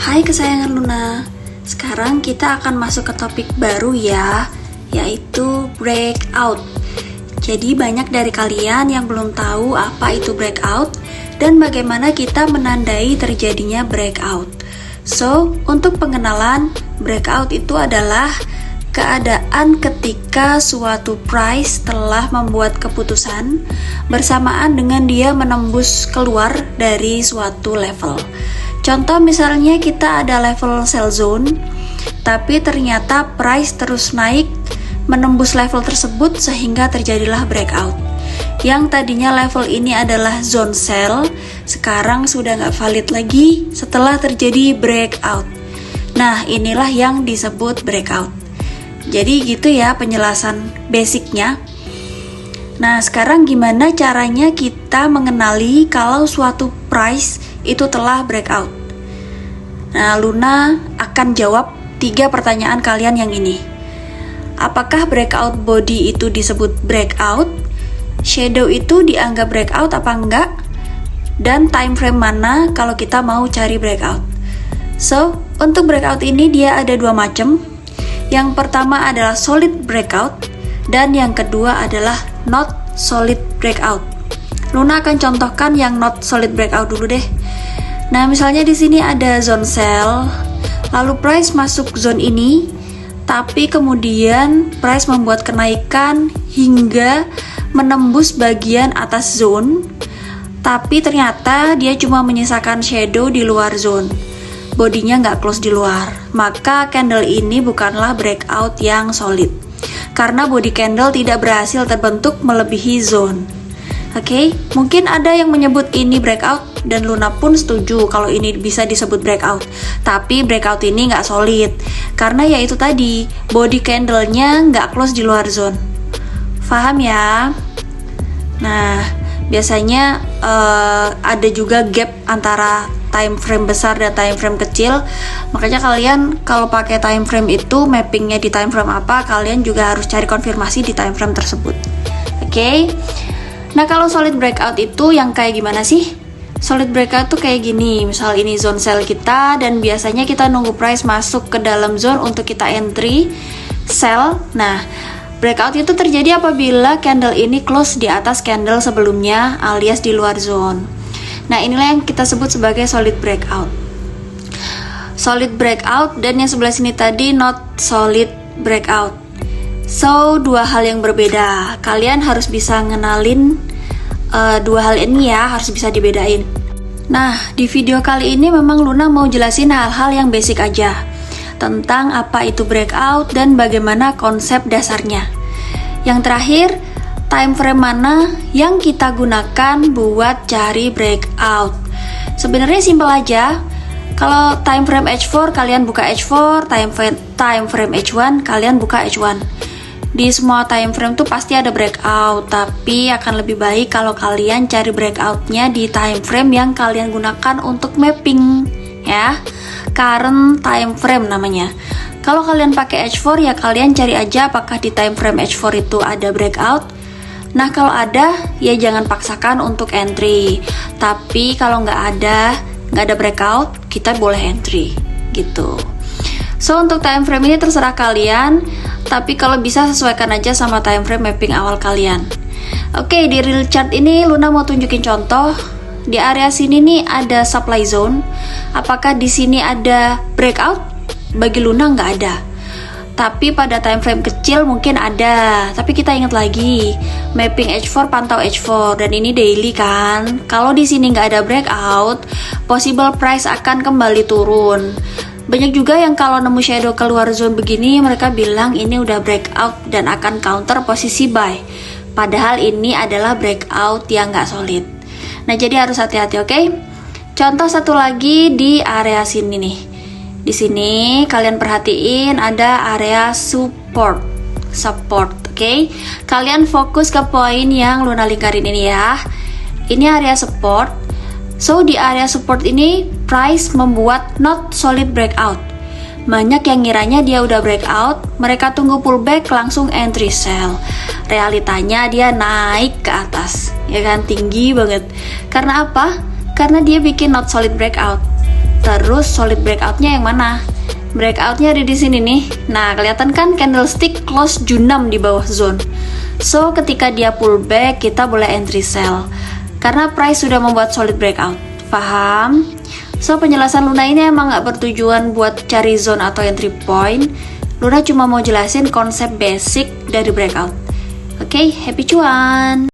Hai kesayangan Luna, sekarang kita akan masuk ke topik baru ya, yaitu breakout. Jadi banyak dari kalian yang belum tahu apa itu breakout dan bagaimana kita menandai terjadinya breakout. So, untuk pengenalan, breakout itu adalah keadaan ketika suatu price telah membuat keputusan bersamaan dengan dia menembus keluar dari suatu level. Contoh misalnya kita ada level sell zone, tapi ternyata price terus naik menembus level tersebut sehingga terjadilah breakout. Yang tadinya level ini adalah zone sell, sekarang sudah nggak valid lagi setelah terjadi breakout. Nah, inilah yang disebut breakout. Jadi gitu ya penjelasan basicnya. Nah, sekarang gimana caranya kita mengenali kalau suatu price itu telah breakout? Nah, Luna akan jawab 3 pertanyaan kalian yang ini. Apakah breakout body itu disebut breakout? Shadow itu dianggap breakout apa enggak? Dan time frame mana kalau kita mau cari breakout? So, untuk breakout ini dia ada 2 macam. Yang pertama adalah solid breakout dan yang kedua adalah not solid breakout. Luna akan contohkan yang not solid breakout dulu deh. Nah, misalnya di sini ada zone sell, lalu price masuk zone ini, tapi kemudian price membuat kenaikan hingga menembus bagian atas zone, tapi ternyata dia cuma menyisakan shadow di luar zone. Bodinya nggak close di luar, maka candle ini bukanlah breakout yang solid karena body candle tidak berhasil terbentuk melebihi zone. Oke, mungkin ada yang menyebut ini breakout dan Luna pun setuju kalau ini bisa disebut breakout. Tapi breakout ini nggak solid karena ya itu tadi, body candlenya nggak close di luar zone. Paham ya? Nah, biasanya ada juga gap antara time frame besar dan time frame kecil. Makanya kalian kalau pakai time frame itu mappingnya di time frame apa, kalian juga harus cari konfirmasi di time frame tersebut. Oke. Nah, kalau solid breakout itu yang kayak gimana sih? Solid breakout tuh kayak gini. Misal ini zone sell kita dan biasanya kita nunggu price masuk ke dalam zone untuk kita entry sell. Nah, breakout itu terjadi apabila candle ini close di atas candle sebelumnya alias di luar zone. Nah, inilah yang kita sebut sebagai solid breakout. Solid breakout dan yang sebelah sini tadi not solid breakout. So, 2 hal yang berbeda. Kalian harus bisa ngenalin 2 hal ini ya, harus bisa dibedain. Nah, di video kali ini memang Luna mau jelasin hal-hal yang basic aja tentang apa itu breakout dan bagaimana konsep dasarnya. Yang terakhir, time frame mana yang kita gunakan buat cari breakout. Sebenarnya simpel aja. Kalau time frame H4 kalian buka H4, time frame H1 kalian buka H1. Di semua time frame tuh pasti ada breakout, tapi akan lebih baik kalau kalian cari breakoutnya di time frame yang kalian gunakan untuk mapping ya. Current time frame namanya. Kalau kalian pakai H4 ya kalian cari aja apakah di time frame H4 itu ada breakout. Nah, kalau ada, ya jangan paksakan untuk entry. Tapi kalau nggak ada breakout, kita boleh entry, gitu. So, untuk time frame ini terserah kalian, tapi kalau bisa sesuaikan aja sama time frame mapping awal kalian. Oke, di real chart ini Luna mau tunjukin contoh. Di area sini nih ada supply zone. Apakah di sini ada breakout? Bagi Luna nggak ada. Tapi pada time frame kecil mungkin ada. Tapi kita ingat lagi, mapping H4 pantau H4 dan ini daily kan. Kalau di sini nggak ada breakout, possible price akan kembali turun. Banyak juga yang kalau nemu shadow keluar zone begini, mereka bilang ini udah breakout dan akan counter posisi buy. Padahal ini adalah breakout yang nggak solid. Nah, jadi harus hati-hati, oke? Contoh satu lagi di area sini nih. Di sini kalian perhatiin ada area support, oke? Kalian fokus ke poin yang Luna lingkarin ini ya. Ini area support. So, di area support ini price membuat not solid breakout. Banyak yang ngiranya dia udah breakout, mereka tunggu pullback langsung entry sell. Realitanya dia naik ke atas, ya kan, tinggi banget. Karena apa? Karena dia bikin not solid breakout. Terus solid breakoutnya yang mana? Breakoutnya ada di sini nih. Nah, kelihatan kan candlestick close J6 di bawah zone. So, ketika dia pullback, kita boleh entry sell. Karena price sudah membuat solid breakout. Paham? So, penjelasan Luna ini emang gak bertujuan buat cari zone atau entry point. Luna cuma mau jelasin konsep basic dari breakout. Oke, happy cuan!